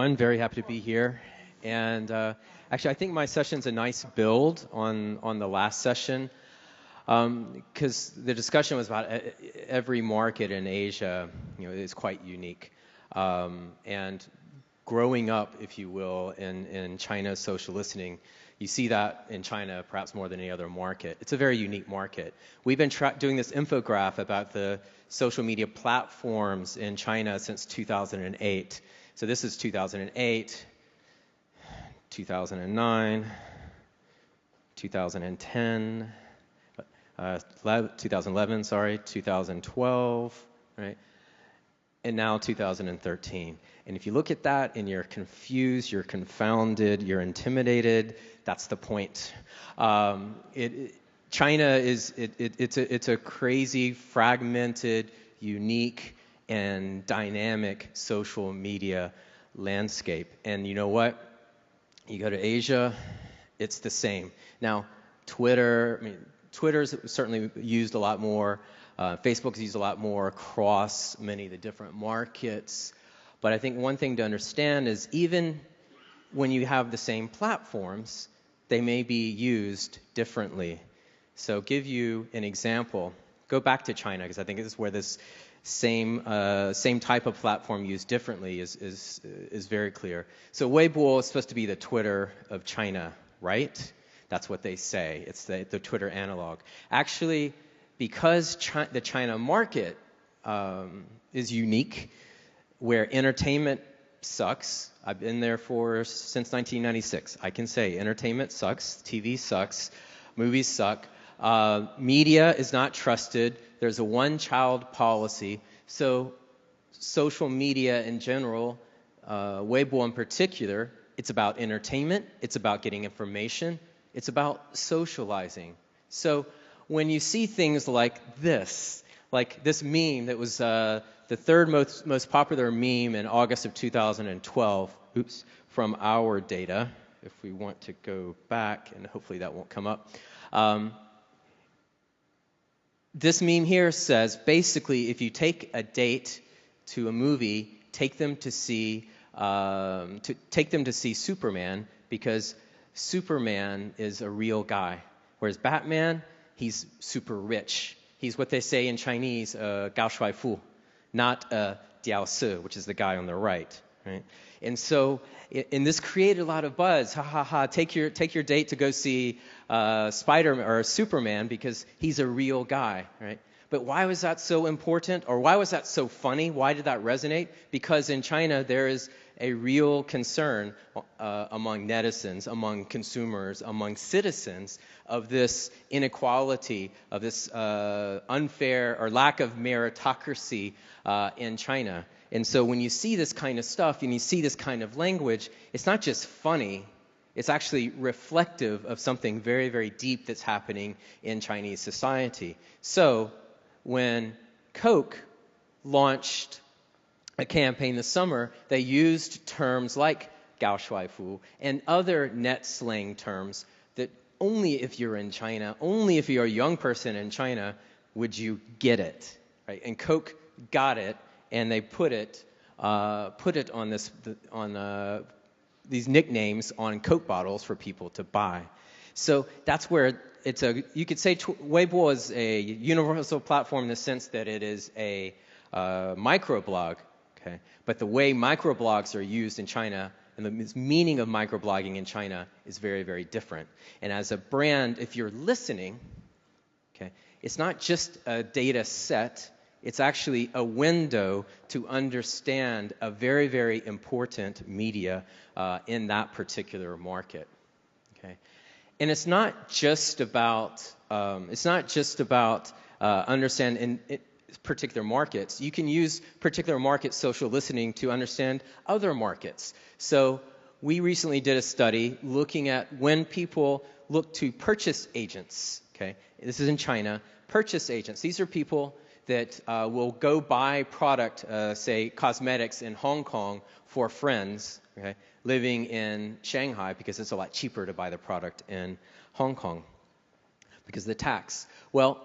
everyone. Very happy to be here. And actually, I think my session's a nice build on the last session, because the discussion was about every market in Asia, is quite unique. And growing up, if you will, in China's social listening, you see that in China perhaps more than any other market. It's a very unique market. We've been doing this infograph about the social media platforms in China since 2008. So this is 2008, 2009, 2010, 2011, 2012, right? And now 2013. And if you look at that and you're confused, you're confounded, you're intimidated, that's the point. China is it's a crazy, fragmented, unique, and dynamic social media landscape. And you know what? You go to Asia, it's the same. Now, Twitter's certainly used a lot more. Facebook's used a lot more across many of the different markets. But I think one thing to understand is even when you have the same platforms, they may be used differently. So give you an example. Go back to China, because I think this is where this same type of platform used differently is very clear. So Weibo is supposed to be the Twitter of China, right? That's what they say. It's the Twitter analog. Actually, because the China market is unique, where entertainment sucks. I've been there since 1996. I can say entertainment sucks, TV sucks, movies suck. Media is not trusted. There's a one-child policy. So social media in general, Weibo in particular, it's about entertainment. It's about getting information. It's about socializing. So when you see things like this meme that was the third most popular meme in August of 2012, from our data, if we want to go back, and hopefully that won't come up. This meme here says, basically, if you take a date to a movie, take them to see Superman, because Superman is a real guy, whereas Batman, he's super rich. He's what they say in Chinese, gao shuai fu, not diao si, which is the guy on the right. And so, and this created a lot of buzz. Ha ha ha! Take your date to go see Spider-Man or Superman because he's a real guy, right? But why was that so important, or why was that so funny? Why did that resonate? Because in China there is a real concern among netizens, among consumers, among citizens of this inequality, of this unfair or lack of meritocracy in China. And so when you see this kind of stuff and you see this kind of language, it's not just funny, it's actually reflective of something very, very deep that's happening in Chinese society. So when Coke launched a campaign this summer, they used terms like gao shuai fu and other net slang terms that only if you're in China, only if you're a young person in China, would you get it, right? And Coke got it, and they put it on these nicknames on Coke bottles for people to buy. So that's where you could say Weibo is a universal platform in the sense that it is a microblog. Okay, but the way microblogs are used in China and the meaning of microblogging in China is very, very different. And as a brand, if you're listening, okay, it's not just a data set, it's actually a window to understand a very, very important media in that particular market. Okay, and it's not just about understanding particular markets. You can use particular market social listening to understand other markets. So we recently did a study looking at when people look to purchase agents. Okay, this is in China. Purchase agents. These are people that will go buy product, say cosmetics in Hong Kong for friends, okay, living in Shanghai, because it's a lot cheaper to buy the product in Hong Kong because of the tax. Well,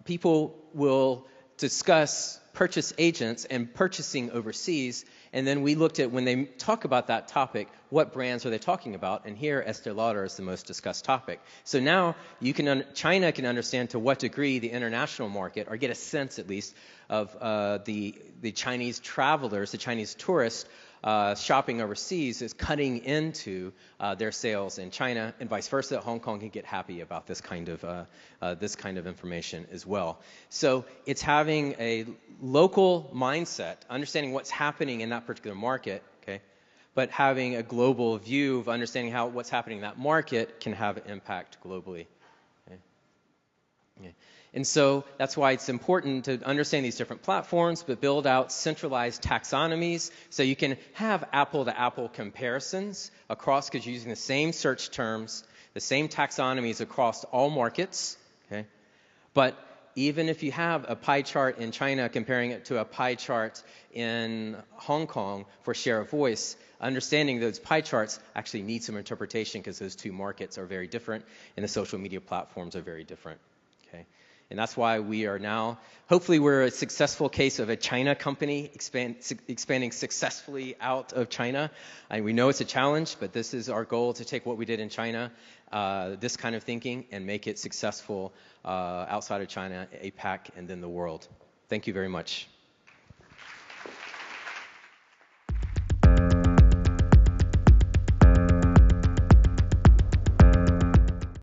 people will discuss purchase agents and purchasing overseas, and then we looked at, when they talk about that topic, what brands are they talking about, and here Estee Lauder is the most discussed topic. So now China can understand to what degree the international market, or get a sense at least, of the Chinese travelers, the Chinese tourists, shopping overseas is cutting into their sales in China, and vice versa. Hong Kong can get happy about this kind of information as well. So it's having a local mindset, understanding what's happening in that particular market, okay, but having a global view of understanding how what's happening in that market can have an impact globally. Okay. Yeah. And so that's why it's important to understand these different platforms, but build out centralized taxonomies so you can have apple-to-apple comparisons across, because you're using the same search terms, the same taxonomies across all markets. Okay? But even if you have a pie chart in China comparing it to a pie chart in Hong Kong for share of voice, understanding those pie charts actually need some interpretation because those two markets are very different and the social media platforms are very different. Okay? And that's why we are now, hopefully we're a successful case of a China company expanding successfully out of China. And we know it's a challenge, but this is our goal, to take what we did in China, this kind of thinking, and make it successful outside of China, APAC, and then the world. Thank you very much.